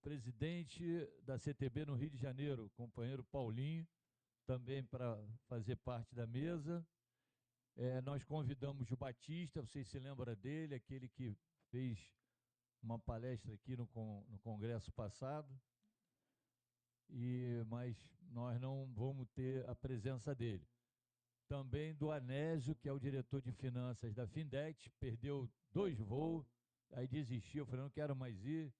presidente da CTB no Rio de Janeiro, companheiro Paulinho, também para fazer parte da mesa. Nós convidamos o Batista, vocês se lembram dele, aquele que fez uma palestra aqui no congresso passado, mas nós não vamos ter a presença dele. Também do Anésio, que é o diretor de finanças da Findet, perdeu 2 voos, aí desistiu, eu falei, não quero mais ir.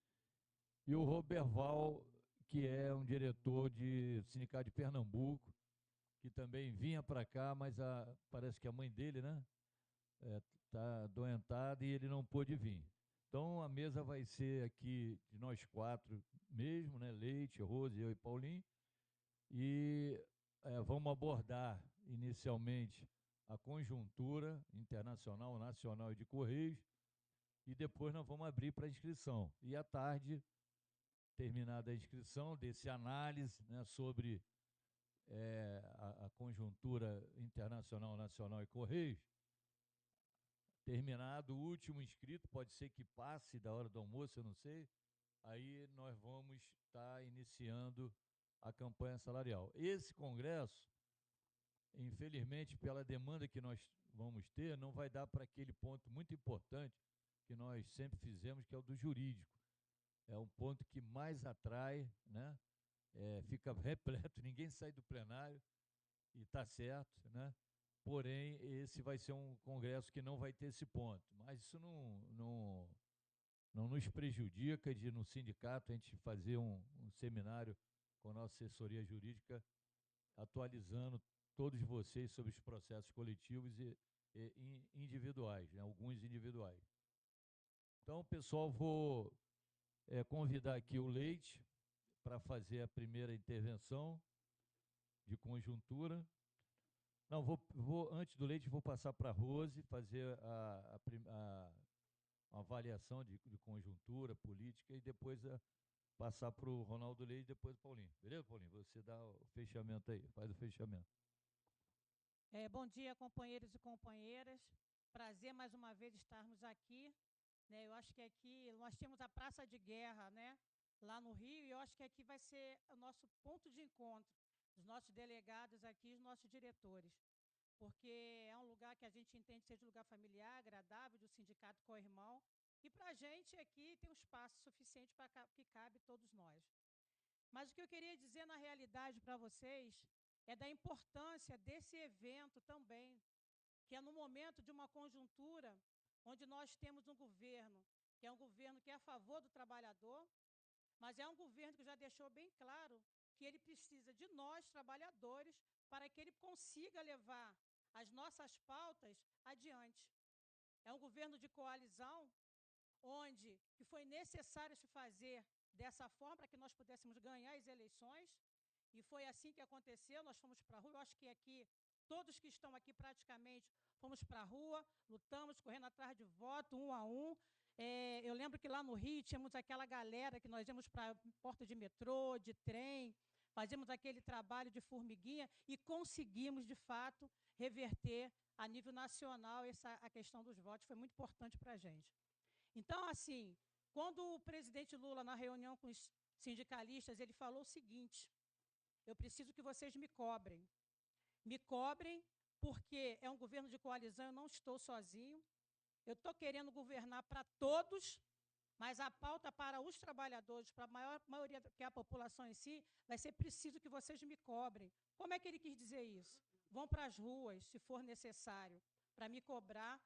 E o Roberval, que é um diretor do Sindicato de Pernambuco, que também vinha para cá, mas parece que a mãe dele, né, está adoentada e ele não pôde vir. Então, a mesa vai ser aqui de nós 4 mesmo, né, Leite, Rose, eu e Paulinho, e vamos abordar inicialmente a conjuntura internacional, nacional e de Correios, e depois nós vamos abrir para inscrição. E à tarde, terminada a inscrição, desse análise, né, sobre a conjuntura internacional, nacional e Correios, terminado o último inscrito, pode ser que passe da hora do almoço, eu não sei, aí nós vamos estar iniciando a campanha salarial. Esse congresso, infelizmente, pela demanda que nós vamos ter, não vai dar para aquele ponto muito importante que nós sempre fizemos, que é o do jurídico. É um ponto que mais atrai, né? Fica repleto, ninguém sai do plenário, e está certo, né? Porém, esse vai ser um congresso que não vai ter esse ponto. Mas isso não nos prejudica de, no sindicato, a gente fazer um seminário com a nossa assessoria jurídica, atualizando todos vocês sobre os processos coletivos e individuais, né? Alguns individuais. Então, pessoal, vou convidar aqui o Leite para fazer a primeira intervenção de conjuntura. Não, antes do Leite, vou passar para a Rose fazer uma avaliação de conjuntura política e depois passar para o Ronaldo Leite e depois o Paulinho. Beleza, Paulinho? Você dá o fechamento aí, faz o fechamento. Bom dia, companheiros e companheiras. Prazer mais uma vez estarmos aqui. Né? Eu acho que aqui nós temos a Praça de Guerra, né, lá no Rio, e eu acho que aqui vai ser o nosso ponto de encontro dos nossos delegados aqui, os nossos diretores, porque é um lugar que a gente entende seja um lugar familiar, agradável, do sindicato co-irmão, e para a gente aqui tem um espaço suficiente para que cabe todos nós. Mas o que eu queria dizer na realidade para vocês é da importância desse evento também, que é no momento de uma conjuntura onde nós temos um governo, que é um governo que é a favor do trabalhador, mas é um governo que já deixou bem claro que ele precisa de nós, trabalhadores, para que ele consiga levar as nossas pautas adiante. É um governo de coalizão, onde que foi necessário se fazer dessa forma para que nós pudéssemos ganhar as eleições, e foi assim que aconteceu, nós fomos para a rua, eu acho que aqui, todos que estão aqui praticamente, fomos para a rua, lutamos, correndo atrás de voto, um a um. Eu lembro que lá no Rio tínhamos aquela galera que nós íamos para porta de metrô, de trem, fazíamos aquele trabalho de formiguinha e conseguimos, de fato, reverter a nível nacional a questão dos votos, foi muito importante para a gente. Então, assim, quando o presidente Lula, na reunião com os sindicalistas, ele falou o seguinte: eu preciso que vocês me cobrem. Me cobrem porque é um governo de coalizão, eu não estou sozinho. Eu estou querendo governar para todos, mas a pauta para os trabalhadores, para a maioria que é a população em si, vai ser preciso que vocês me cobrem. Como é que ele quis dizer isso? Vão para as ruas, se for necessário, para me cobrar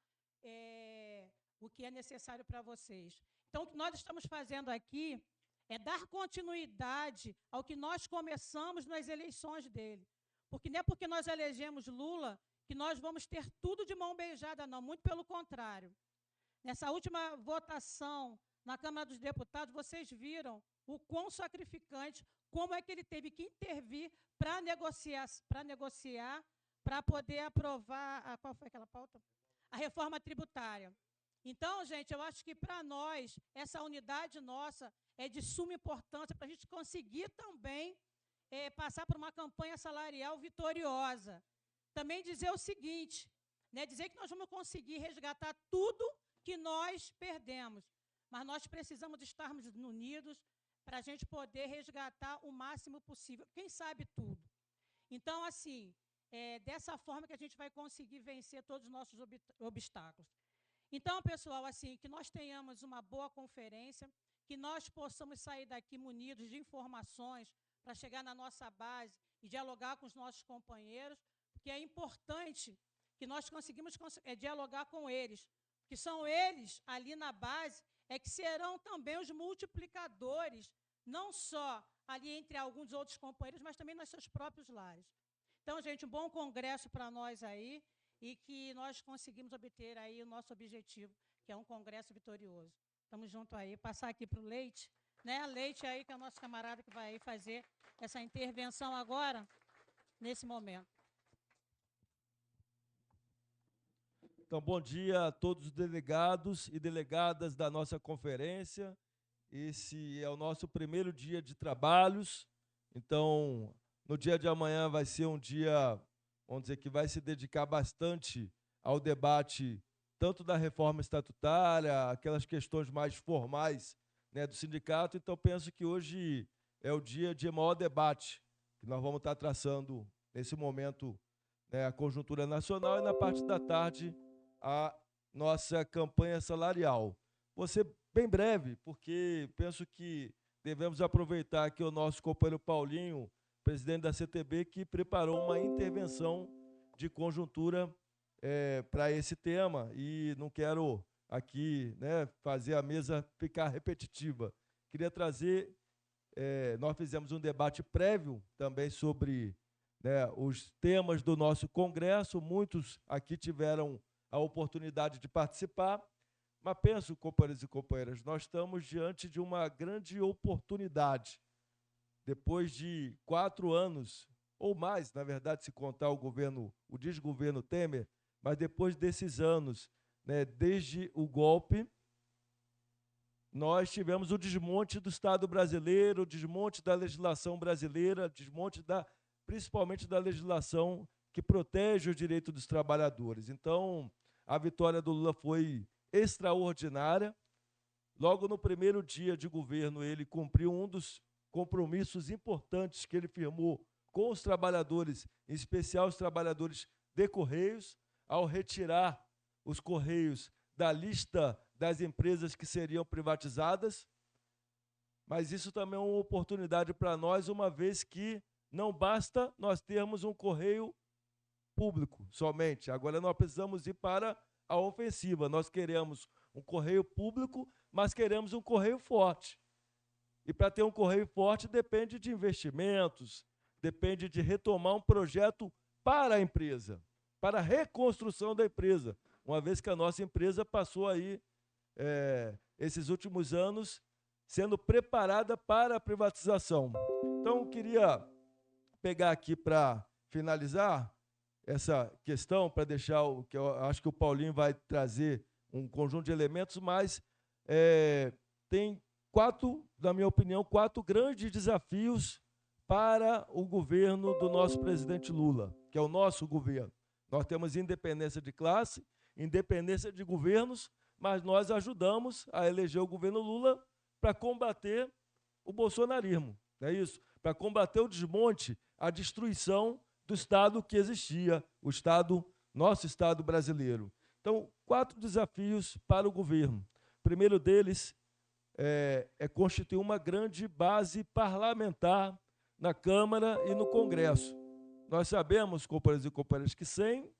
o que é necessário para vocês. Então, o que nós estamos fazendo aqui é dar continuidade ao que nós começamos nas eleições dele. Porque não é porque nós elegemos Lula que nós vamos ter tudo de mão beijada, não. Muito pelo contrário. Nessa última votação na Câmara dos Deputados, vocês viram o quão sacrificante, como é que ele teve que intervir para negociar, para poder aprovar, qual foi aquela pauta? A reforma tributária. Então, gente, eu acho que para nós, essa unidade nossa é de suma importância para a gente conseguir também passar por uma campanha salarial vitoriosa. Também dizer o seguinte, né, dizer que nós vamos conseguir resgatar tudo que nós perdemos, mas nós precisamos estarmos unidos, para a gente poder resgatar o máximo possível. Quem sabe tudo. Então, assim, dessa forma que a gente vai conseguir vencer todos os nossos obstáculos. Então, pessoal, assim, que nós tenhamos uma boa conferência, que nós possamos sair daqui munidos de informações para chegar na nossa base e dialogar com os nossos companheiros, porque é importante que nós conseguimos dialogar com eles, que são eles, ali na base, que serão também os multiplicadores, não só ali entre alguns outros companheiros, mas também nos seus próprios lares. Então, gente, um bom congresso para nós aí, e que nós conseguimos obter aí o nosso objetivo, que é um congresso vitorioso. Estamos juntos aí. Passar aqui para o Leite, né? Leite aí, que é o nosso camarada que vai aí fazer essa intervenção agora, nesse momento. Então, bom dia a todos os delegados e delegadas da nossa conferência. Esse é o nosso primeiro dia de trabalhos. Então, no dia de amanhã vai ser um dia, vamos dizer, que vai se dedicar bastante ao debate tanto da reforma estatutária, aquelas questões mais formais, né, do sindicato. Então, penso que hoje é o dia de maior debate que nós vamos estar traçando nesse momento, né, a conjuntura nacional, e na parte da tarde a nossa campanha salarial. Vou ser bem breve, porque penso que devemos aproveitar aqui o nosso companheiro Paulinho, presidente da CTB, que preparou uma intervenção de conjuntura para esse tema, e não quero aqui, né, fazer a mesa ficar repetitiva. Queria trazer, nós fizemos um debate prévio também sobre, né, os temas do nosso congresso, muitos aqui tiveram a oportunidade de participar, mas penso, companheiros e companheiras, nós estamos diante de uma grande oportunidade. Depois de 4 anos, ou mais, na verdade, se contar o desgoverno Temer, mas depois desses anos, né, desde o golpe, nós tivemos o desmonte do Estado brasileiro, o desmonte da legislação brasileira, desmonte principalmente da legislação que protege o direito dos trabalhadores. Então, a vitória do Lula foi extraordinária. Logo no primeiro dia de governo, ele cumpriu um dos compromissos importantes que ele firmou com os trabalhadores, em especial os trabalhadores de Correios, ao retirar os Correios da lista das empresas que seriam privatizadas. Mas isso também é uma oportunidade para nós, uma vez que não basta nós termos um correio público somente. Agora nós precisamos ir para a ofensiva. Nós queremos um correio público, mas queremos um correio forte. E para ter um correio forte depende de investimentos, depende de retomar um projeto para a empresa, para a reconstrução da empresa, uma vez que a nossa empresa passou aí esses últimos anos sendo preparada para a privatização. Então, eu queria pegar aqui para finalizar essa questão, para deixar que eu acho que o Paulinho vai trazer um conjunto de elementos, mas tem na minha opinião, 4 grandes desafios para o governo do nosso presidente Lula, que é o nosso governo. Nós temos independência de classe, independência de governos, mas nós ajudamos a eleger o governo Lula para combater o bolsonarismo, não é isso? Para combater o desmonte, a destruição do Estado que existia, nosso Estado brasileiro. Então, 4 desafios para o governo. O primeiro deles é constituir uma grande base parlamentar na Câmara e no Congresso. Nós sabemos, companheiros e companheiras, que sem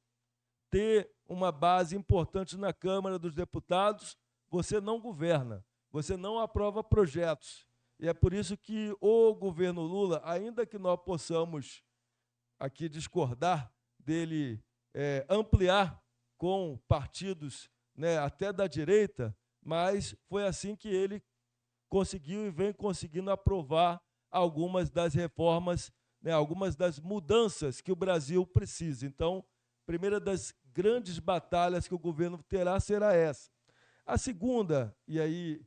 ter uma base importante na Câmara dos Deputados, você não governa, você não aprova projetos. E é por isso que o governo Lula, ainda que nós possamos aqui discordar dele ampliar com partidos, né, até da direita, mas foi assim que ele conseguiu e vem conseguindo aprovar algumas das reformas, né, algumas das mudanças que o Brasil precisa. Então, a primeira das grandes batalhas que o governo terá será essa. A segunda, e aí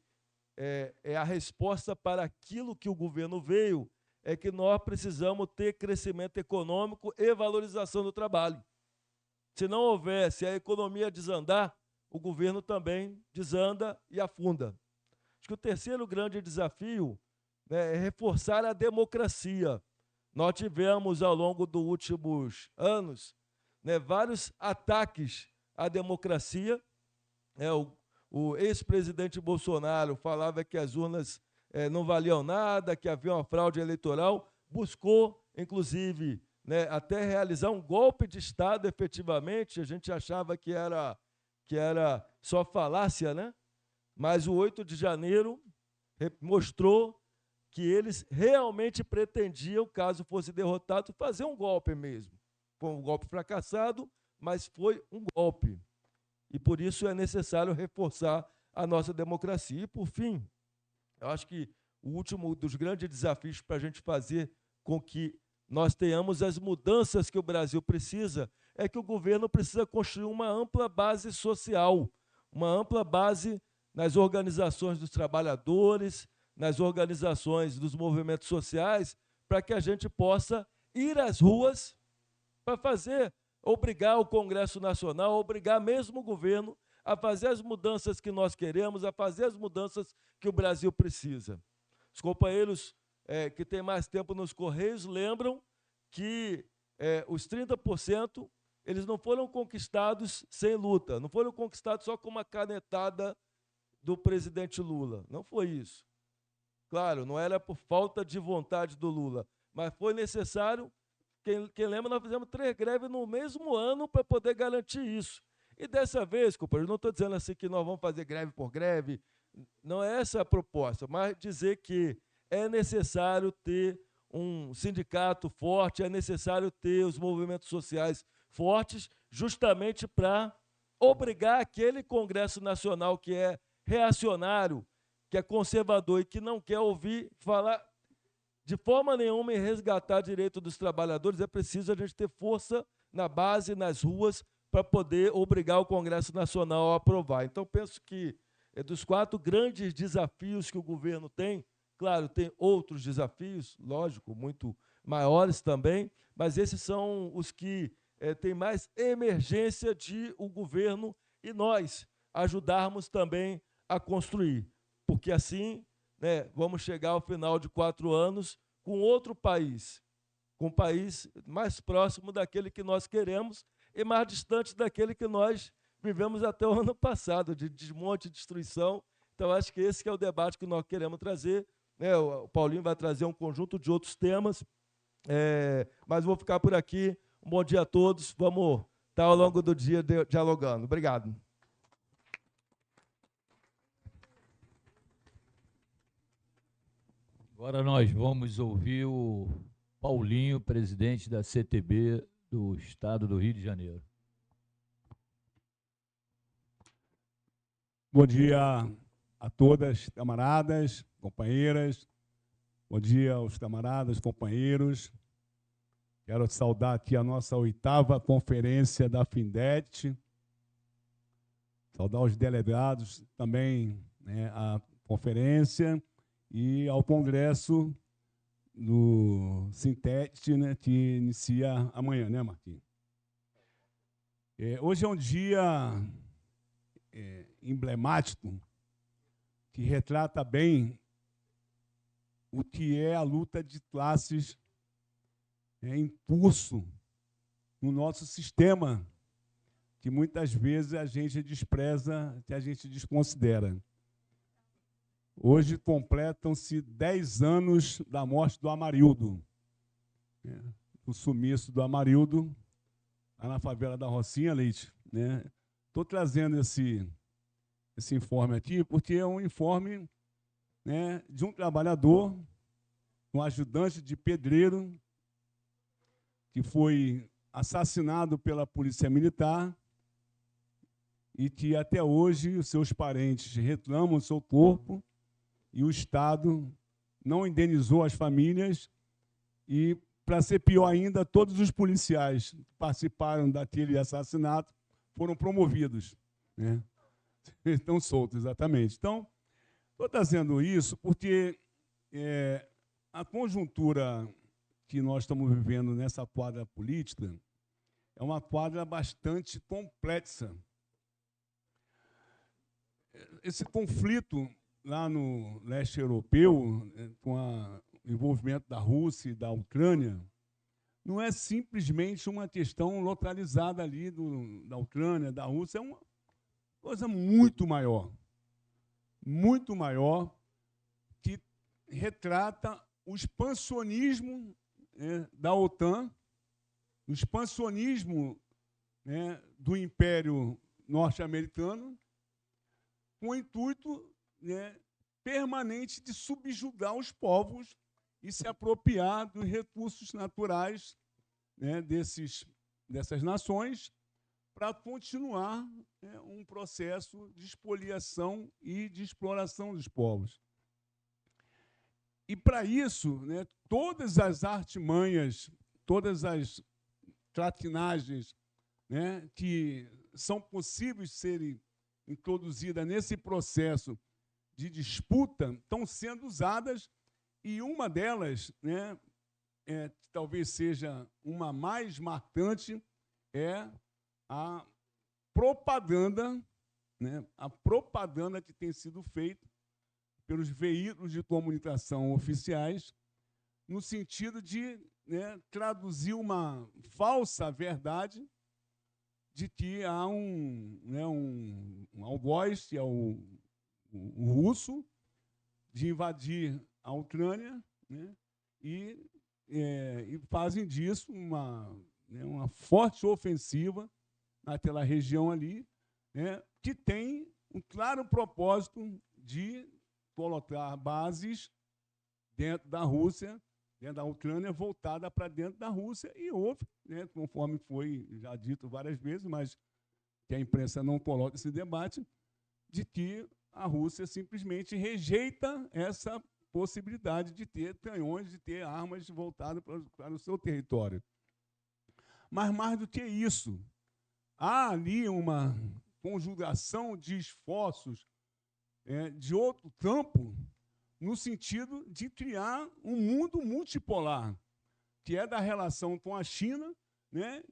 é a resposta para aquilo que o governo veio, é que nós precisamos ter crescimento econômico e valorização do trabalho. Se não houver, se a economia desandar, o governo também desanda e afunda. Acho que o terceiro grande desafio, né, é reforçar a democracia. Nós tivemos, ao longo dos últimos anos, né, vários ataques à democracia. O ex-presidente Bolsonaro falava que as urnas não valiam nada, que havia uma fraude eleitoral, buscou, inclusive, né, até realizar um golpe de Estado efetivamente. A gente achava que era só falácia, né? Mas o 8 de janeiro mostrou que eles realmente pretendiam, caso fosse derrotado, fazer um golpe mesmo. Foi um golpe fracassado, mas foi um golpe. E por isso é necessário reforçar a nossa democracia. E, por fim, eu acho que o último dos grandes desafios para a gente fazer com que nós tenhamos as mudanças que o Brasil precisa é que o governo precisa construir uma ampla base social, uma ampla base nas organizações dos trabalhadores, nas organizações dos movimentos sociais, para que a gente possa ir às ruas para obrigar o Congresso Nacional, obrigar mesmo o governo a fazer as mudanças que nós queremos, a fazer as mudanças que o Brasil precisa. Os companheiros que têm mais tempo nos Correios lembram que os 30% eles não foram conquistados sem luta, não foram conquistados só com uma canetada do presidente Lula. Não foi isso. Claro, não era por falta de vontade do Lula, mas foi necessário. Quem lembra, nós fizemos 3 greves no mesmo ano para poder garantir isso. E dessa vez, companheiro, não estou dizendo assim que nós vamos fazer greve por greve, não é essa a proposta, mas dizer que é necessário ter um sindicato forte, é necessário ter os movimentos sociais fortes, justamente para obrigar aquele Congresso Nacional que é reacionário, que é conservador e que não quer ouvir falar de forma nenhuma em resgatar direito dos trabalhadores. É preciso a gente ter força na base, nas ruas, para poder obrigar o Congresso Nacional a aprovar. Então, penso que dos 4 grandes desafios que o governo tem, claro, tem outros desafios, lógico, muito maiores também, mas esses são os que têm mais emergência de o governo e nós ajudarmos também a construir, porque assim, né, vamos chegar ao final de 4 anos com outro país, com um país mais próximo daquele que nós queremos e mais distante daquele que nós vivemos até o ano passado, de desmonte e destruição. Então, acho que esse que é o debate que nós queremos trazer. Né? O Paulinho vai trazer um conjunto de outros temas, mas vou ficar por aqui. Um bom dia a todos. Vamos estar ao longo do dia dialogando. Obrigado. Agora nós vamos ouvir o Paulinho, presidente da CTB do Estado do Rio de Janeiro. Bom dia a todas, camaradas, companheiras. Bom dia aos camaradas, companheiros. Quero saudar aqui a nossa 8ª conferência da Findet. Saudar os delegados também, né, à conferência e ao congresso do Sintet, né, que inicia amanhã, né, Marquinhos? Hoje é um dia emblemático que retrata bem o que é a luta de classes em curso no nosso sistema, que muitas vezes a gente despreza, que a gente desconsidera. Hoje completam-se 10 anos da morte do Amarildo, o sumiço do Amarildo, lá na favela da Rocinha, Leite. Estou trazendo esse informe aqui porque é um informe, né, de um trabalhador, um ajudante de pedreiro, que foi assassinado pela Polícia Militar e que até hoje os seus parentes reclamam o seu corpo e o Estado não indenizou as famílias e, para ser pior ainda, todos os policiais que participaram daquele assassinato foram promovidos, né? Estão soltos, exatamente. Então, estou trazendo isso porque a conjuntura que nós estamos vivendo nessa quadra política é uma quadra bastante complexa. Esse conflito lá no leste europeu, com a desenvolvimento da Rússia e da Ucrânia não é simplesmente uma questão localizada ali da Ucrânia, da Rússia, é uma coisa muito maior, que retrata o expansionismo, da OTAN, o expansionismo, do Império Norte-Americano, com o intuito, permanente de subjugar os povos e se apropriar dos recursos naturais, dessas nações, para continuar, um processo de expoliação e de exploração dos povos. E, para isso, todas as artimanhas, todas as traquinagens, que são possíveis de serem introduzidas nesse processo de disputa estão sendo usadas, e uma delas, talvez seja uma mais marcante, é a propaganda, que tem sido feita pelos veículos de comunicação oficiais, no sentido de traduzir uma falsa verdade de que há um algoz, que é o russo, de invadir a Ucrânia, e fazem disso uma forte ofensiva naquela região ali, que tem um claro propósito de colocar bases dentro da Rússia, dentro da Ucrânia, voltada para dentro da Rússia, e houve, conforme foi já dito várias vezes, mas que a imprensa não coloca esse debate, de que a Rússia simplesmente rejeita essa possibilidade de ter canhões, de ter armas voltadas para o seu território. Mas, mais do que isso, há ali uma conjugação de esforços de outro campo, no sentido de criar um mundo multipolar, que é da relação com a China,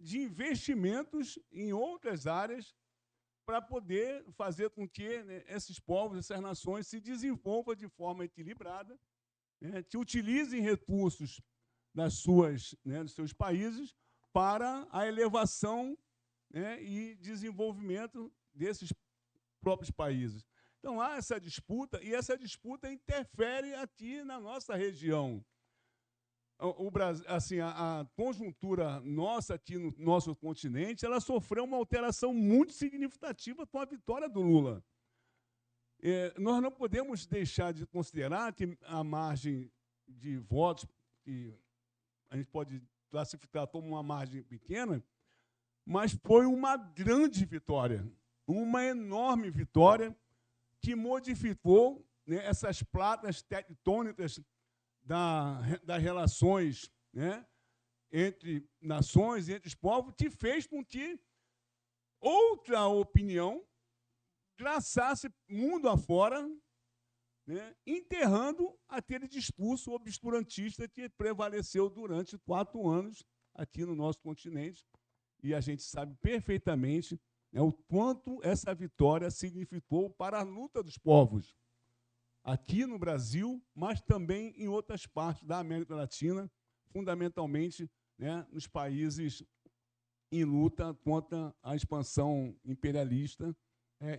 de investimentos em outras áreas para poder fazer com que esses povos, essas nações, se desenvolvam de forma equilibrada, que utilizem recursos dos seus países para a elevação e desenvolvimento desses próprios países. Então, há essa disputa, e essa disputa interfere aqui na nossa região. O Brasil, assim, a conjuntura nossa aqui no nosso continente, ela sofreu uma alteração muito significativa com a vitória do Lula. Nós não podemos deixar de considerar que a margem de votos, que a gente pode classificar como uma margem pequena, mas foi uma grande vitória, uma enorme vitória, que modificou essas placas tectônicas das relações entre nações, entre os povos, que fez com que outra opinião traçasse mundo afora, enterrando aquele discurso obscurantista que prevaleceu durante 4 anos aqui no nosso continente. E a gente sabe perfeitamente o quanto essa vitória significou para a luta dos povos, aqui no Brasil, mas também em outras partes da América Latina, fundamentalmente nos países em luta contra a expansão imperialista,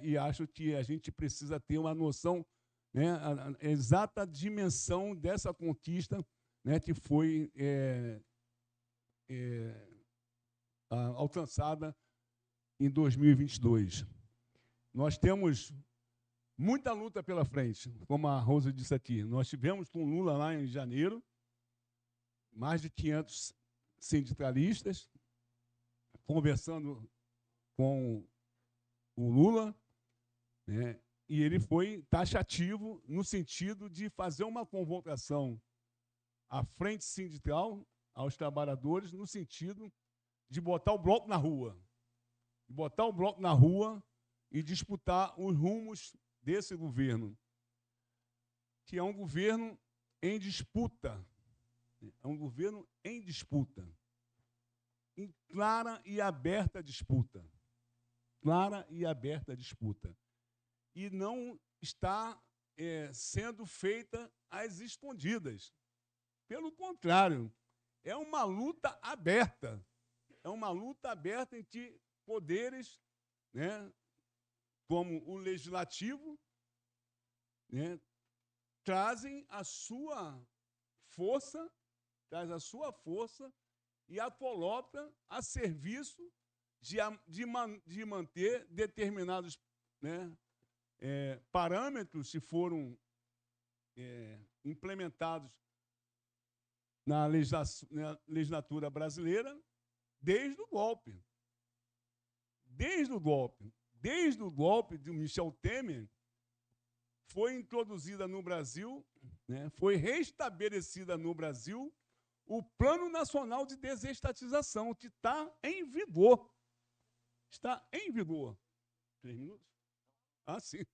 e acho que a gente precisa ter uma noção, a exata dimensão dessa conquista, que foi alcançada em 2022. Nós temos muita luta pela frente, como a Rosa disse aqui. Nós tivemos com o Lula lá em janeiro, mais de 500 sindicalistas conversando com o Lula, e ele foi taxativo no sentido de fazer uma convocação à frente sindical, aos trabalhadores, no sentido de botar o bloco na rua. E disputar os rumos desse governo, que é um governo em disputa, em clara e aberta disputa, e não está sendo feita às escondidas. Pelo contrário, é uma luta aberta. É uma luta aberta entre poderes, né, como o legislativo, né, trazem a sua força, e a coloca a serviço de manter determinados, né, parâmetros que foram implementados na legislatura brasileira desde o golpe. Desde o golpe de Michel Temer, foi introduzida no Brasil, né, foi restabelecida no Brasil o Plano Nacional de Desestatização, que está em vigor. Está em vigor. 3 minutos? Ah, sim.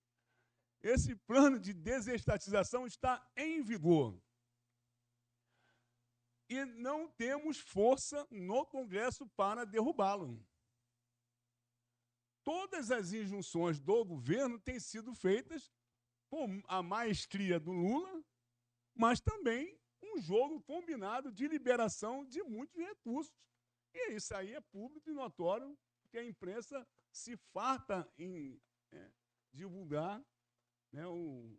Esse plano de desestatização está em vigor. E não temos força no Congresso para derrubá-lo. Todas as injunções do governo têm sido feitas com a maestria do Lula, mas também um jogo combinado de liberação de muitos recursos. E isso aí é público e notório, que a imprensa se farta em divulgar, né,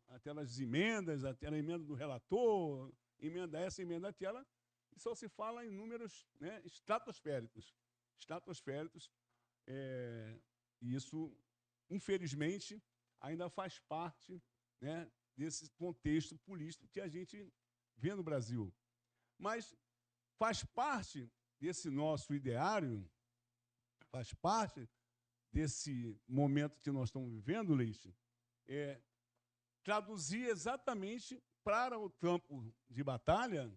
aquelas emendas, aquela emenda do relator, emenda essa, emenda aquela, e só se fala em números, né, estratosféricos. E isso, infelizmente, ainda faz parte, né, desse contexto político que a gente vê no Brasil. Mas faz parte desse nosso ideário, faz parte desse momento que nós estamos vivendo, Leite, traduzir exatamente para o campo de batalha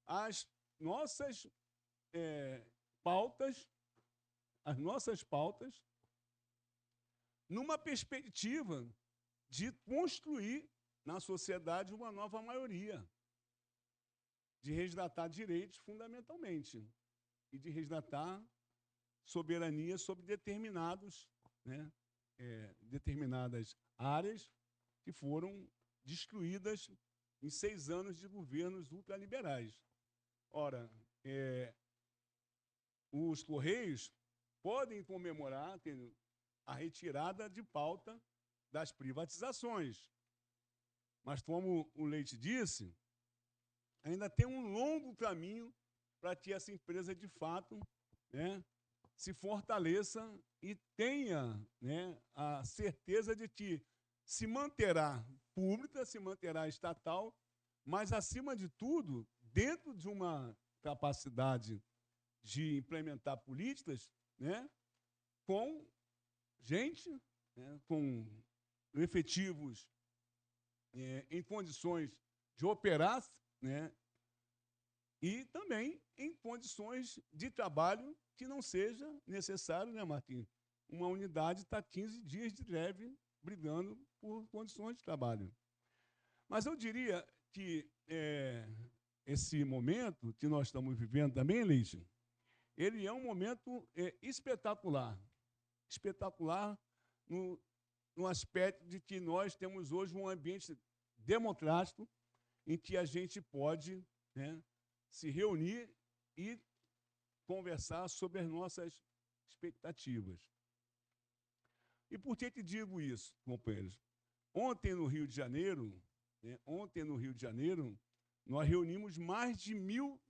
as nossas pautas, numa perspectiva de construir na sociedade uma nova maioria, de resgatar direitos fundamentalmente e de resgatar soberania sobre determinadas áreas que foram destruídas em 6 anos de governos ultraliberais. Ora, os Correios podem comemorar a retirada de pauta das privatizações, mas, como o Leite disse, ainda tem um longo caminho para que essa empresa, de fato, né, se fortaleça e tenha, né, a certeza de que se manterá pública, se manterá estatal, mas, acima de tudo, dentro de uma capacidade de implementar políticas, né, com gente, né, com efetivos em condições de operar, né, e também em condições de trabalho que não seja necessário, né, Martim? Uma unidade está 15 dias de greve brigando por condições de trabalho. Mas eu diria que esse momento que nós estamos vivendo também, Lígia, ele é um momento espetacular. Espetacular no aspecto de que nós temos hoje um ambiente democrático em que a gente pode, né, se reunir e conversar sobre as nossas expectativas. E por que digo isso, companheiros? Ontem, no Rio de Janeiro, nós reunimos mais de 1000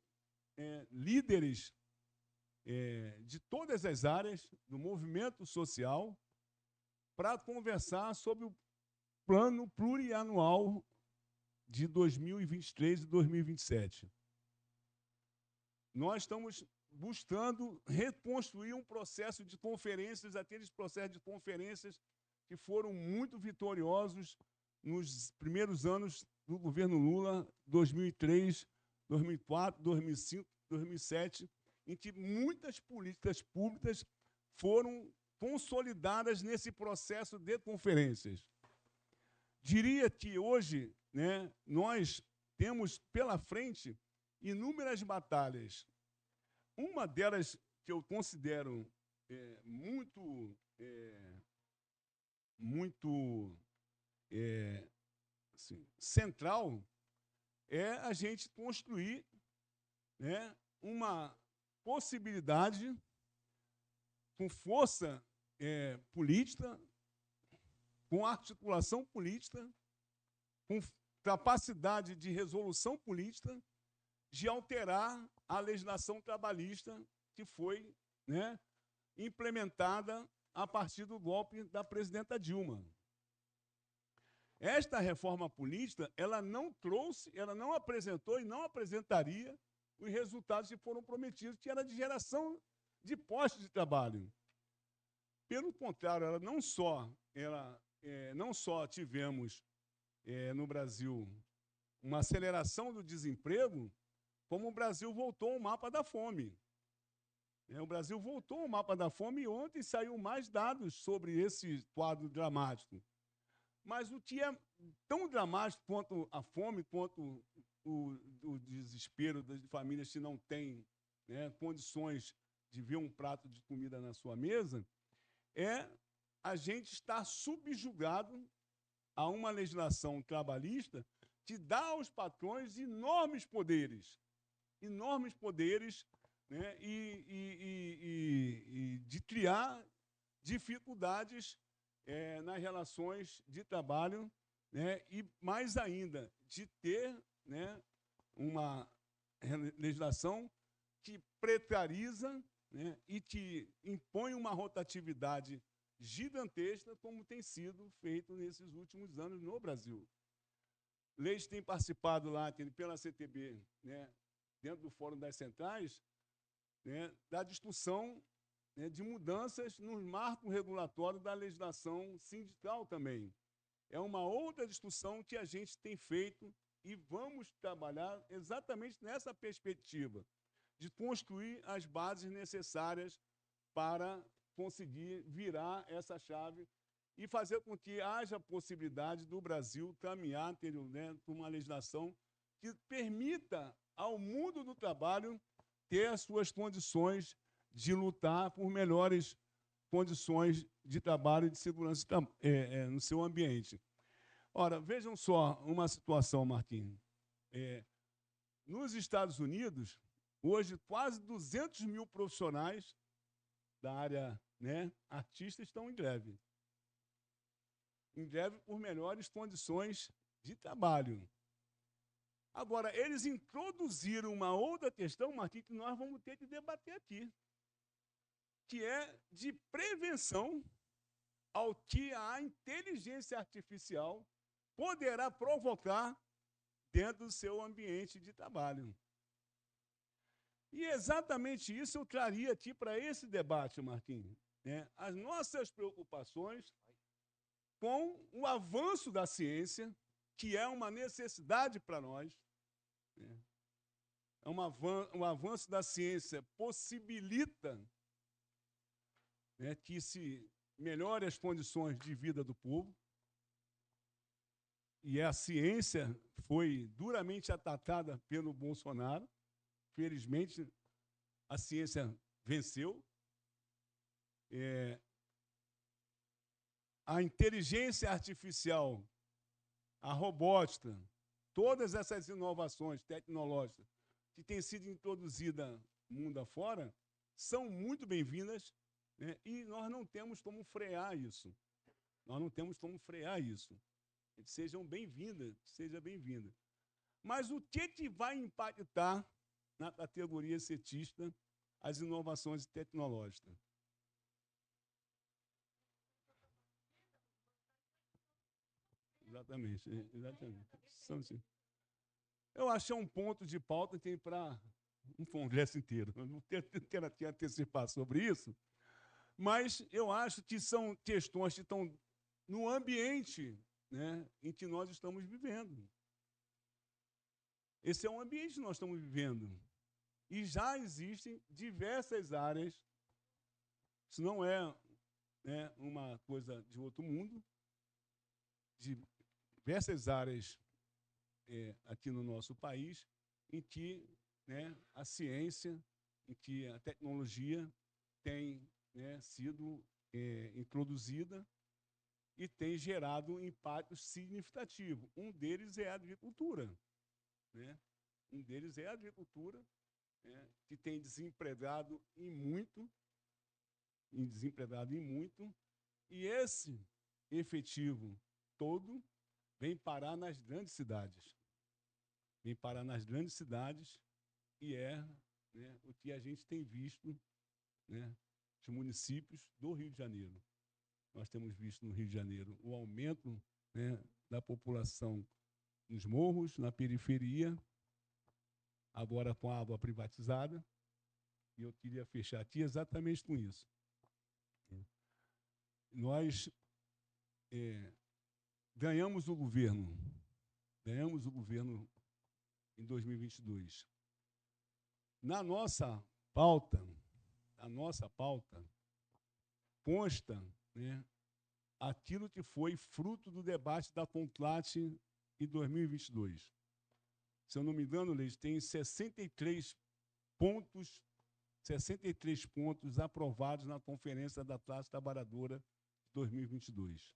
líderes de todas as áreas do movimento social para conversar sobre o plano plurianual de 2023 e 2027. Nós estamos buscando reconstruir um processo de conferências, aqueles processos de conferências que foram muito vitoriosos nos primeiros anos do governo Lula, 2003, 2004, 2005, 2007, em que muitas políticas públicas foram consolidadas nesse processo de conferências. Diria que hoje, né, nós temos pela frente inúmeras batalhas. Uma delas que eu considero muito assim, central é a gente construir, né, uma possibilidade com força política, com articulação política, com capacidade de resolução política, de alterar a legislação trabalhista que foi, né, implementada a partir do golpe da presidenta Dilma. Esta reforma política, ela não trouxe, ela não apresentou e não apresentaria os resultados que foram prometidos, que era de geração de postos de trabalho. Pelo contrário, ela não só tivemos no Brasil uma aceleração do desemprego, como o Brasil voltou ao mapa da fome. O Brasil voltou ao mapa da fome e ontem saiu mais dados sobre esse quadro dramático. Mas o que é tão dramático quanto a fome, quanto o desespero das famílias que não têm, né, condições de ver um prato de comida na sua mesa, é a gente estar subjugado a uma legislação trabalhista que dá aos patrões enormes poderes, né, e de criar dificuldades nas relações de trabalho, né, e, mais ainda, de ter, né, uma legislação que precariza, né, e que impõe uma rotatividade gigantesca, como tem sido feito nesses últimos anos no Brasil. Leite tem participado lá, pela CTB, né, dentro do Fórum das Centrais, né, da discussão, né, de mudanças nos marcos regulatórios da legislação sindical também. É uma outra discussão que a gente tem feito e vamos trabalhar exatamente nessa perspectiva, de construir as bases necessárias para conseguir virar essa chave e fazer com que haja possibilidade do Brasil caminhar, né, por uma legislação que permita ao mundo do trabalho ter as suas condições de lutar por melhores condições de trabalho e de segurança no seu ambiente. Ora, vejam só uma situação, Martim. Nos Estados Unidos, hoje, quase 200 mil profissionais da área, né, artista estão em greve. Em greve por melhores condições de trabalho. Agora, eles introduziram uma outra questão, Martim, que nós vamos ter que debater aqui, que é de prevenção ao que a inteligência artificial poderá provocar dentro do seu ambiente de trabalho. E exatamente isso eu traria aqui para esse debate, Martim, né? As nossas preocupações com o avanço da ciência, que é uma necessidade para nós, né? Um avanço da ciência possibilita, né, que se melhore as condições de vida do povo, e a ciência foi duramente atacada pelo Bolsonaro. Felizmente, a ciência venceu. A inteligência artificial, a robótica, todas essas inovações tecnológicas que têm sido introduzidas mundo afora, são muito bem-vindas, né? E nós não temos como frear isso. Nós não temos como frear isso. Sejam bem-vindas, seja bem-vinda. Mas o que vai impactar na categoria cetista as inovações tecnológicas? Exatamente, exatamente. Eu achei um ponto de pauta que tem para um congresso inteiro. Eu não quero aqui antecipar sobre isso, mas eu acho que são questões que estão no ambiente, né, em que nós estamos vivendo. Esse é um ambiente que nós estamos vivendo. E já existem diversas áreas, isso não é, né, uma coisa de outro mundo, de diversas áreas aqui no nosso país, em que, né, a ciência, em que a tecnologia tem, né, sido introduzida e tem gerado um impacto significativo. Um deles é a agricultura. né? Um deles é a agricultura, né? Que tem desempregado em muito, e esse efetivo todo vem parar nas grandes cidades. E é, né, o que a gente tem visto, né, os municípios do Rio de Janeiro. Nós temos visto no Rio de Janeiro o aumento, né, da população nos morros, na periferia, agora com a água privatizada, e eu queria fechar aqui exatamente com isso. Nós ganhamos o governo em 2022. Na nossa pauta consta, né, aquilo que foi fruto do debate da CONCLAT em 2022. Se eu não me engano, Leite, tem 63 pontos aprovados na Conferência da Classe Trabalhadora de 2022.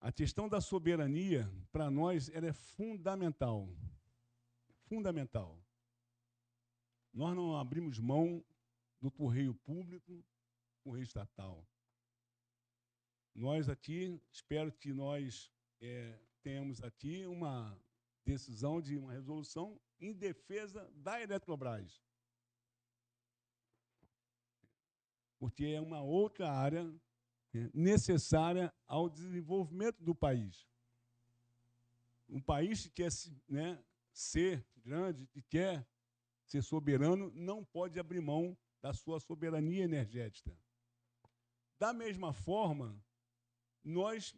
A questão da soberania, para nós, ela é fundamental. Fundamental. Nós não abrimos mão do correio público, correio estatal. Nós aqui, espero que nós tenhamos aqui uma decisão de uma resolução em defesa da Eletrobras. Porque é uma outra área necessária ao desenvolvimento do país. Um país que quer, né, ser grande, que quer ser soberano, não pode abrir mão da sua soberania energética. Da mesma forma, nós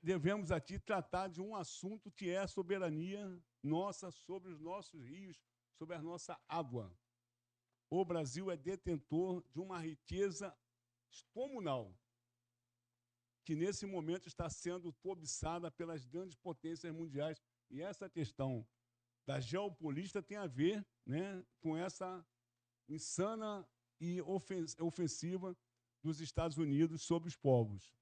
devemos aqui tratar de um assunto que é a soberania nossa sobre os nossos rios, sobre a nossa água. O Brasil é detentor de uma riqueza comunal, que nesse momento está sendo cobiçada pelas grandes potências mundiais. E essa questão da geopolítica tem a ver, né, com essa insana e ofensiva dos Estados Unidos sobre os povos.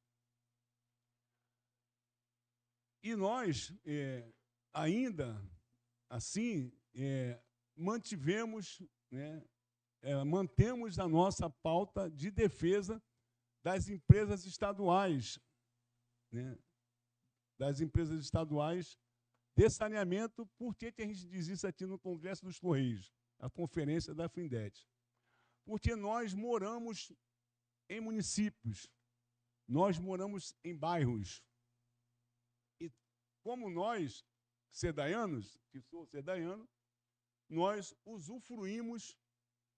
E nós, ainda assim, mantemos a nossa pauta de defesa das empresas estaduais, né? Das empresas estaduais de saneamento. Por que a gente diz isso aqui no Congresso dos Correios, a conferência da Findet? Porque nós moramos em municípios, nós moramos em bairros. E como nós, sedaianos, que sou sedaiano, nós usufruímos,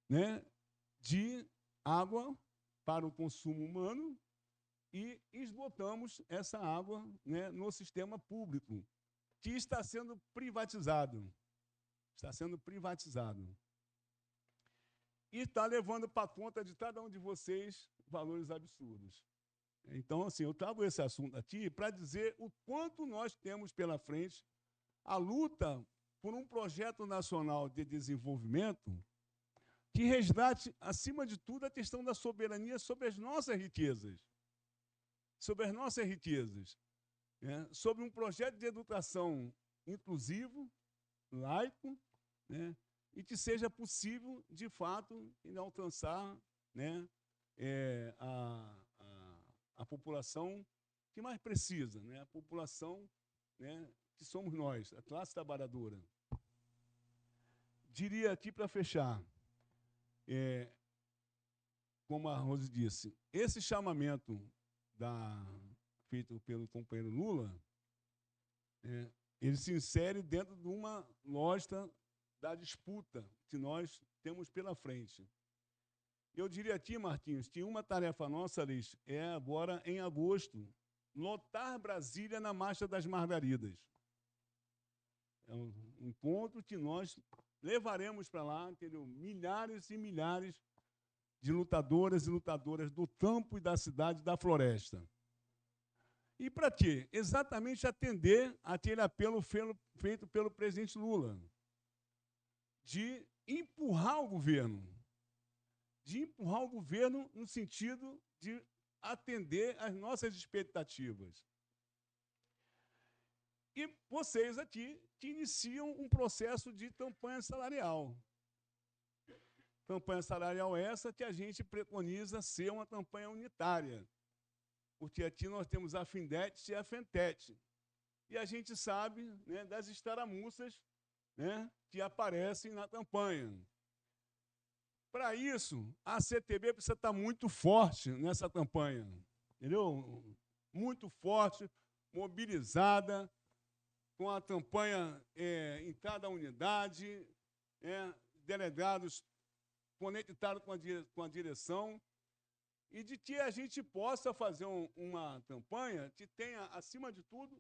né, de água para o consumo humano e esgotamos essa água, né, no sistema público, que está sendo privatizado. Está sendo privatizado. E está levando para a conta de cada um de vocês valores absurdos. Então, assim, eu trago esse assunto aqui para dizer o quanto nós temos pela frente a luta por um projeto nacional de desenvolvimento que resgate, acima de tudo, a questão da soberania sobre as nossas riquezas. Sobre as nossas riquezas. Né? Sobre um projeto de educação inclusivo, laico, né? E que seja possível, de fato, alcançar, né, a população que mais precisa, né? A população, né, que somos nós, a classe trabalhadora. Diria aqui para fechar, como a Rose disse, esse chamamento feito pelo companheiro Lula, ele se insere dentro de uma lógica da disputa que nós temos pela frente. Eu diria aqui, Marquinhos, que uma tarefa nossa, Liz, é agora, em agosto, lotar Brasília na Marcha das Margaridas. É um encontro que nós levaremos para lá, entendeu? Milhares e milhares de lutadoras e lutadoras do campo e da cidade e da floresta. E para quê? Exatamente atender aquele apelo feito pelo presidente Lula, de empurrar o governo. De empurrar o governo no sentido de atender às nossas expectativas. E vocês aqui que iniciam um processo de campanha salarial. Campanha salarial essa que a gente preconiza ser uma campanha unitária, porque aqui nós temos a Findete e a Fentete. E a gente sabe, né, das escaramuças, né, que aparecem na campanha. Para isso, a CTB precisa estar muito forte nessa campanha, entendeu? Muito forte, mobilizada, com a campanha em cada unidade, delegados conectados com a direção, e de que a gente possa fazer uma campanha que tenha, acima de tudo,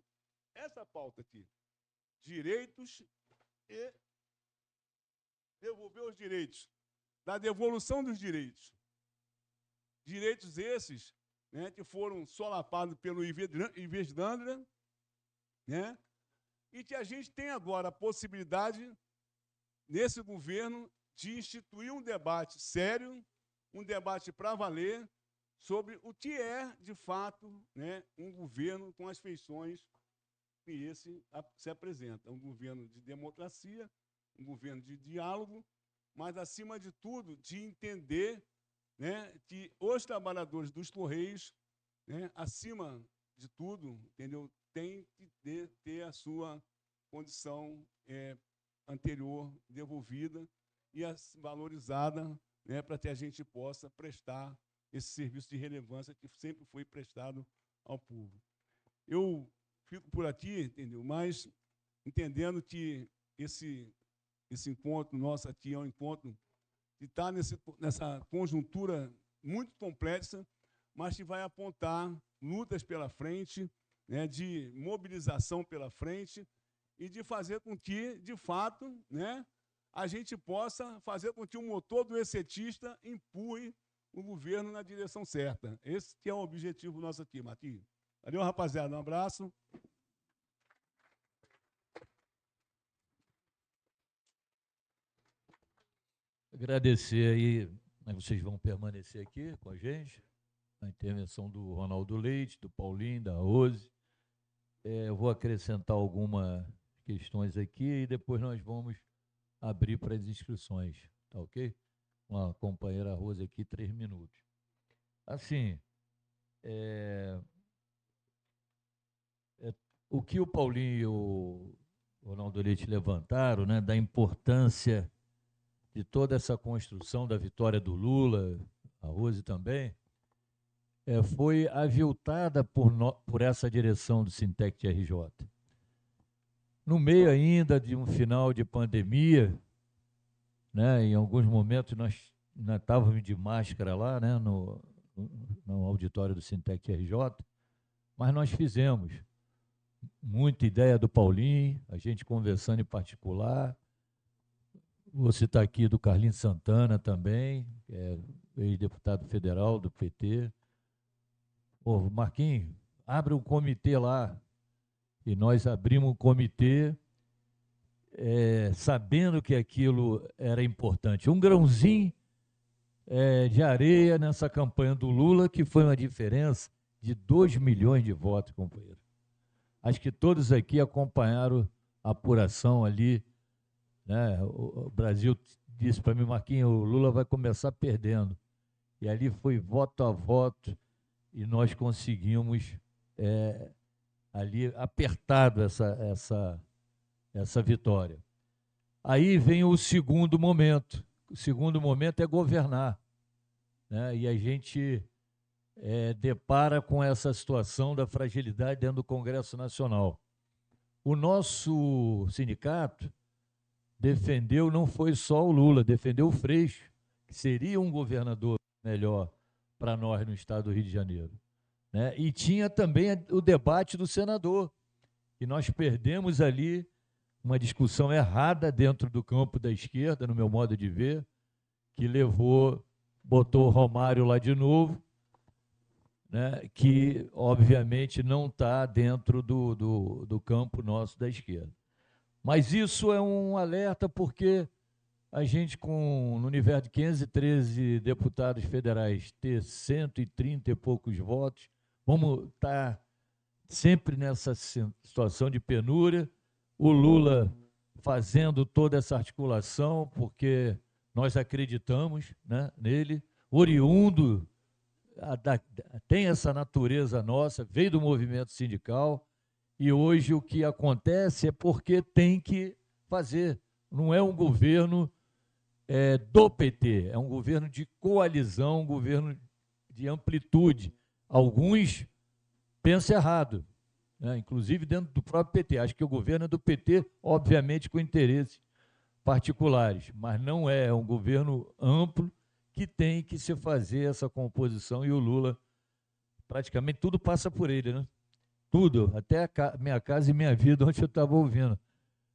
essa pauta aqui: direitos e devolver os direitos, da devolução dos direitos. Direitos esses, né, que foram solapados pelo Ivedandra, né, e que a gente tem agora a possibilidade, nesse governo, de instituir um debate sério, um debate para valer, sobre o que é, de fato, né, um governo com as feições que esse se apresenta. Um governo de democracia, um governo de diálogo, mas, acima de tudo, de entender, né, que os trabalhadores dos Correios, né, acima de tudo, entendeu, têm que ter a sua condição anterior devolvida e valorizada, né, para que a gente possa prestar esse serviço de relevância que sempre foi prestado ao povo. Eu fico por aqui, entendeu, mas entendendo que esse encontro nosso aqui é um encontro que está nessa conjuntura muito complexa, mas que vai apontar lutas pela frente, né, de mobilização pela frente e de fazer com que, de fato, né, a gente possa fazer com que o motor do ECTista empurre o governo na direção certa. Esse que é o objetivo nosso aqui, Marquinhos. Valeu, rapaziada. Um abraço. Agradecer aí, vocês vão permanecer aqui com a gente, a intervenção do Ronaldo Leite, do Paulinho, da Rose. Eu vou acrescentar algumas questões aqui e depois nós vamos abrir para as inscrições, tá ok? Com a companheira Rose aqui, 3 minutos. Assim, o que o Paulinho e o Ronaldo Leite levantaram, né, da importância de toda essa construção da vitória do Lula, a Rose também, foi aviltada por essa direção do Sintec RJ. No meio ainda de um final de pandemia, né, em alguns momentos nós estávamos de máscara lá, né, no auditório do Sintec RJ, mas nós fizemos muita ideia do Paulinho, a gente conversando em particular. Vou citar aqui do Carlinhos Santana também, que é ex-deputado federal do PT. Ô, Marquinhos, abre um comitê lá. E nós abrimos um comitê sabendo que aquilo era importante. Um grãozinho de areia nessa campanha do Lula, que foi uma diferença de 2 milhões de votos, companheiro. Acho que todos aqui acompanharam a apuração ali, né? O Brasil disse para mim, Marquinhos, o Lula vai começar perdendo. E ali foi voto a voto e nós conseguimos ali apertado essa vitória. Aí vem o segundo momento. O segundo momento é governar, né? E a gente depara com essa situação da fragilidade dentro do Congresso Nacional. O nosso sindicato defendeu, não foi só o Lula, defendeu o Freixo, que seria um governador melhor para nós no estado do Rio de Janeiro, né? E tinha também o debate do senador, e nós perdemos ali uma discussão errada dentro do campo da esquerda, no meu modo de ver, que botou o Romário lá de novo, né, que obviamente não está dentro do campo nosso da esquerda. Mas isso é um alerta porque a gente, no universo de 513 deputados federais, ter 130 e poucos votos, vamos estar sempre nessa situação de penúria, o Lula fazendo toda essa articulação, porque nós acreditamos, né, nele, oriundo, tem essa natureza nossa, veio do movimento sindical, e hoje o que acontece é porque tem que fazer. Não é um governo do PT, é um governo de coalizão, um governo de amplitude. Alguns pensam errado, né? Inclusive dentro do próprio PT. Acho que o governo é do PT, obviamente com interesses particulares, mas não é um governo amplo que tem que se fazer essa composição, e o Lula, praticamente tudo passa por ele, né? Tudo, até Minha Casa e Minha Vida, onde eu estava ouvindo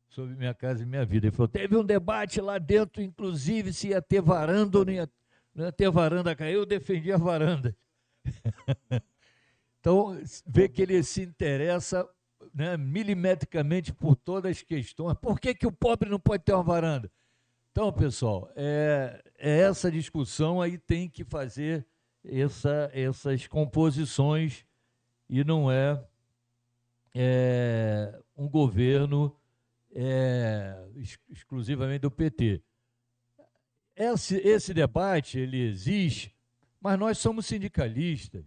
sobre Minha Casa e Minha Vida. Ele falou, teve um debate lá dentro, inclusive, se ia ter varanda ou não ia ter varanda. Eu defendi a varanda. Então, vê que ele se interessa, né, milimetricamente por todas as questões. Por que o pobre não pode ter uma varanda? Então, pessoal, essa discussão aí tem que fazer essas composições, e não é um governo exclusivamente do PT. Esse debate, ele existe, mas nós somos sindicalistas,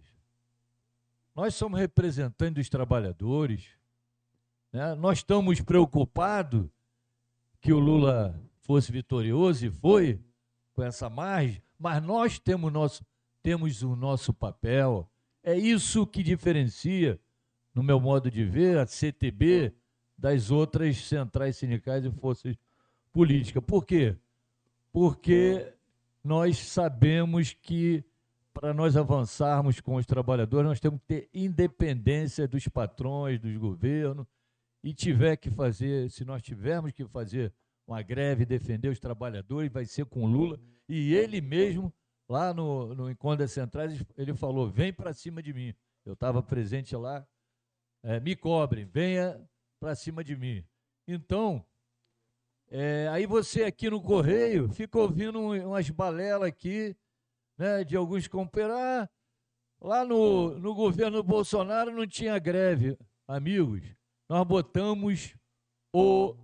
nós somos representantes dos trabalhadores, né? Nós estamos preocupados que o Lula fosse vitorioso, e foi, com essa margem, mas nós temos o nosso papel. É isso que diferencia, no meu modo de ver, a CTB das outras centrais sindicais e forças políticas. Por quê? Porque nós sabemos que, para nós avançarmos com os trabalhadores, nós temos que ter independência dos patrões, dos governos, e se nós tivermos que fazer uma greve, defender os trabalhadores, vai ser com Lula. E ele mesmo, lá no Encontro das Centrais, ele falou, vem para cima de mim. Eu estava presente lá, me cobrem, venha para cima de mim. Então, aí você aqui no Correio fica ouvindo umas balelas aqui, né, de alguns companheiros. Lá no governo Bolsonaro não tinha greve. Amigos, nós botamos o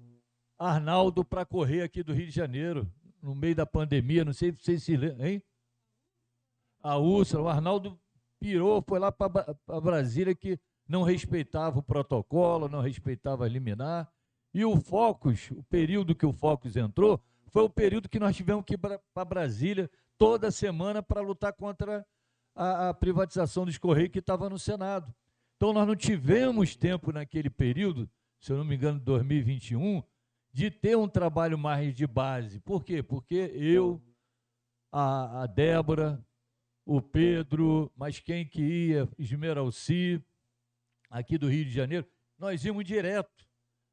Arnaldo para correr aqui do Rio de Janeiro, no meio da pandemia, não sei se vocês se lembram, hein? A Úrsula, o Arnaldo pirou, foi lá para Brasília, que não respeitava o protocolo, não respeitava a liminar. E o Focus, o período que o Focus entrou, foi o período que nós tivemos que ir para Brasília toda semana para lutar contra a privatização dos Correios, que estava no Senado. Então, nós não tivemos tempo naquele período, se eu não me engano, 2021, de ter um trabalho mais de base. Por quê? Porque eu, a Débora, o Pedro, mas quem que ia, Esmeralci, aqui do Rio de Janeiro, nós íamos direto.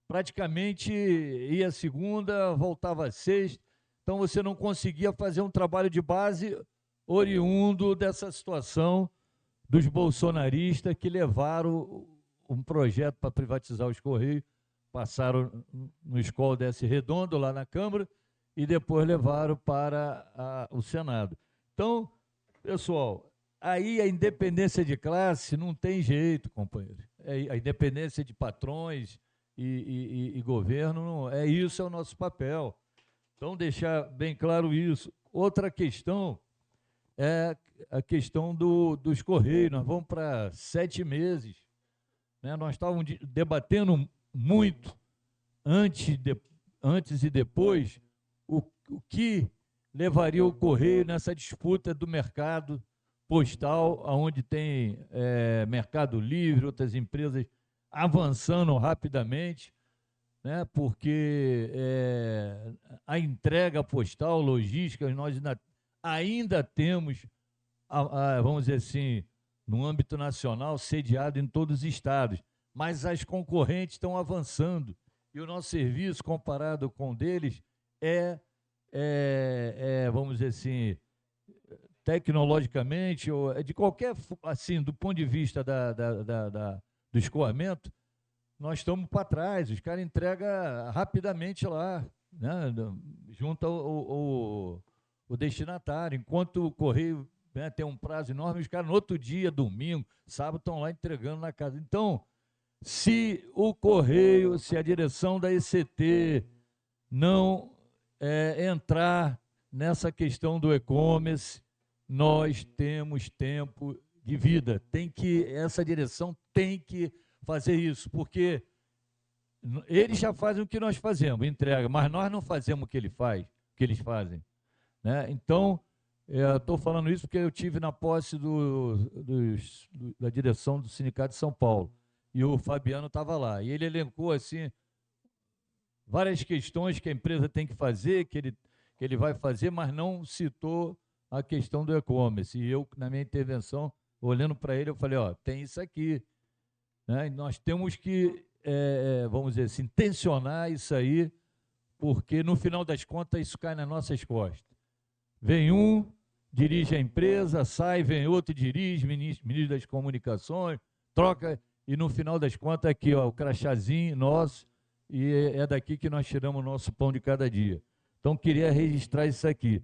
Praticamente ia segunda, voltava sexta. Então, você não conseguia fazer um trabalho de base oriundo dessa situação dos bolsonaristas que levaram um projeto para privatizar os Correios, passaram no Escola DS Redondo, lá na Câmara, e depois levaram para o Senado. Então, pessoal, aí a independência de classe não tem jeito, companheiro. A independência de patrões e governo, isso é o nosso papel. Então, deixar bem claro isso. Outra questão é a questão dos Correios. Nós vamos para 7 meses. Né? Nós estávamos debatendo muito, antes e depois, o que levaria o Correio nessa disputa do mercado postal, onde tem Mercado Livre, outras empresas avançando rapidamente, né? Porque a entrega postal, logística, nós ainda temos, vamos dizer assim, no âmbito nacional, sediado em todos os estados, mas as concorrentes estão avançando, e o nosso serviço, comparado com o deles, vamos dizer assim, tecnologicamente, ou de qualquer, assim, do ponto de vista do escoamento, nós estamos para trás. Os caras entregam rapidamente lá, né, junto ao destinatário, enquanto o Correio, né, tem um prazo enorme, os caras no outro dia, domingo, sábado, estão lá entregando na casa. Então, Se o Correio, se a direção da ECT não entrar nessa questão do e-commerce, nós temos tempo de vida. Essa direção tem que fazer isso, porque eles já fazem o que nós fazemos, entrega, mas nós não fazemos o que eles fazem. Né? Então, estou falando isso porque eu tive na posse da direção do Sindicato de São Paulo, e o Fabiano estava lá, e ele elencou assim várias questões que a empresa tem que fazer, que ele vai fazer, mas não citou a questão do e-commerce. E eu, na minha intervenção, olhando para ele, eu falei, ó, tem isso aqui. Né? E nós temos que, vamos dizer assim, tensionar isso aí, porque no final das contas isso cai nas nossas costas. Vem um, dirige a empresa, sai, vem outro, dirige, ministro das comunicações, troca, e no final das contas aqui, ó, o crachazinho nosso, e é daqui que nós tiramos o nosso pão de cada dia. Então, queria registrar isso aqui.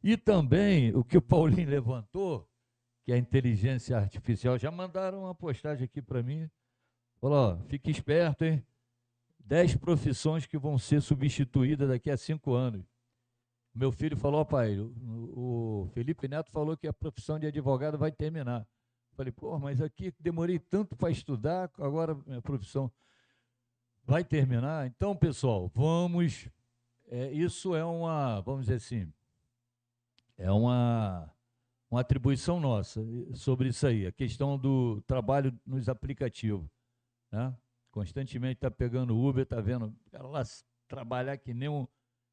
E também, o que o Paulinho levantou, que é a inteligência artificial, já mandaram uma postagem aqui para mim, falou, ó, fique esperto, hein? 10 profissões que vão ser substituídas daqui a 5 anos. Meu filho falou, ó, pai, o Felipe Neto falou que a profissão de advogado vai terminar. Falei, pô, mas aqui demorei tanto para estudar, agora minha profissão vai terminar. Então, pessoal, isso é vamos dizer assim, é uma atribuição nossa sobre isso aí, a questão do trabalho nos aplicativos. Né? Constantemente está pegando Uber, está vendo o cara lá trabalhar que nem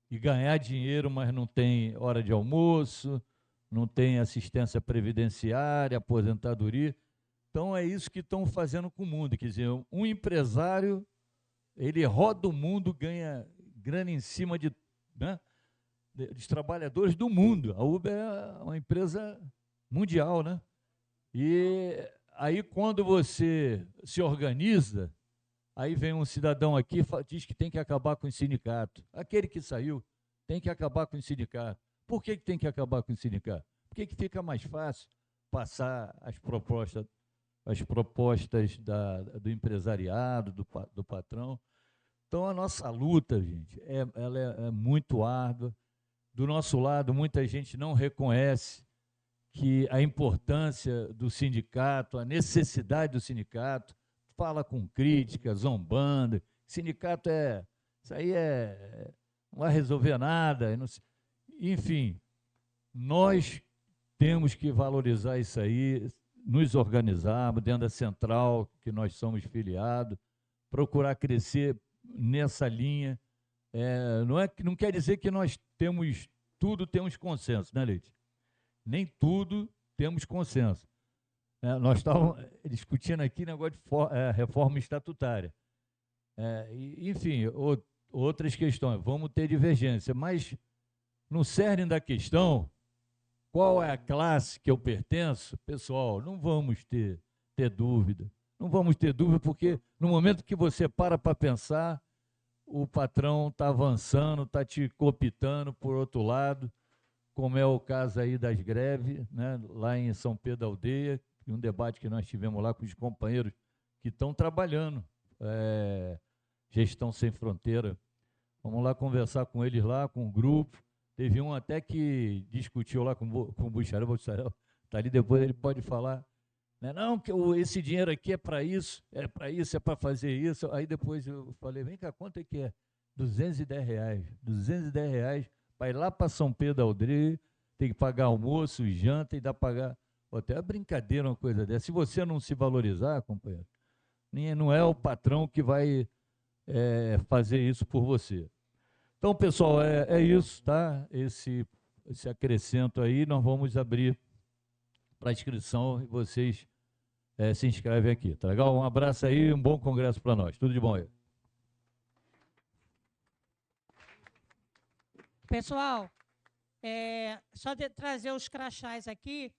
e ganhar dinheiro, mas não tem hora de almoço, não tem assistência previdenciária, aposentadoria. Então, é isso que estão fazendo com o mundo. Quer dizer, um empresário, ele roda o mundo, ganha grana em cima dos trabalhadores do mundo. A Uber é uma empresa mundial, né? E aí, quando você se organiza, aí vem um cidadão aqui e diz que tem que acabar com o sindicato. Aquele que saiu tem que acabar com o sindicato. Por que tem que acabar com o sindicato? Porque fica mais fácil passar as propostas do empresariado, do patrão. Então, a nossa luta, gente, ela é muito árdua. Do nosso lado, muita gente não reconhece que a importância do sindicato, a necessidade do sindicato, fala com crítica, zombando. Sindicato isso aí não vai resolver nada. Enfim, nós temos que valorizar isso aí, nos organizarmos dentro da central, que nós somos filiados, procurar crescer nessa linha. Não quer dizer que nós temos consenso, né, Leite? Nem tudo temos consenso. Nós estávamos discutindo aqui negócio de reforma estatutária. Enfim, outras questões. Vamos ter divergência, mas no cerne da questão, qual é a classe que eu pertenço, pessoal, não vamos ter dúvida. Não vamos ter dúvida, porque no momento que você para pensar, o patrão está avançando, está te cooptando por outro lado, como é o caso aí das greves, né, lá em São Pedro da Aldeia, um debate que nós tivemos lá com os companheiros que estão trabalhando, Gestão Sem Fronteira. Vamos lá conversar com eles lá, com o grupo. Teve um até que discutiu lá com o Bucharel está ali, depois ele pode falar. Não, que esse dinheiro aqui é para isso, é para fazer isso. Aí depois eu falei, vem cá, quanto é que é? R$210. R$210 para ir lá para São Pedro da Aldeia, tem que pagar almoço, janta e dá para pagar. Até é brincadeira uma coisa dessa. Se você não se valorizar, companheiro, não é o patrão que vai fazer isso por você. Então, pessoal, é isso, tá? Esse acrescento aí, nós vamos abrir para inscrição e vocês se inscrevem aqui, tá legal? Um abraço aí, um bom congresso para nós. Tudo de bom aí. Pessoal, só de trazer os crachás aqui,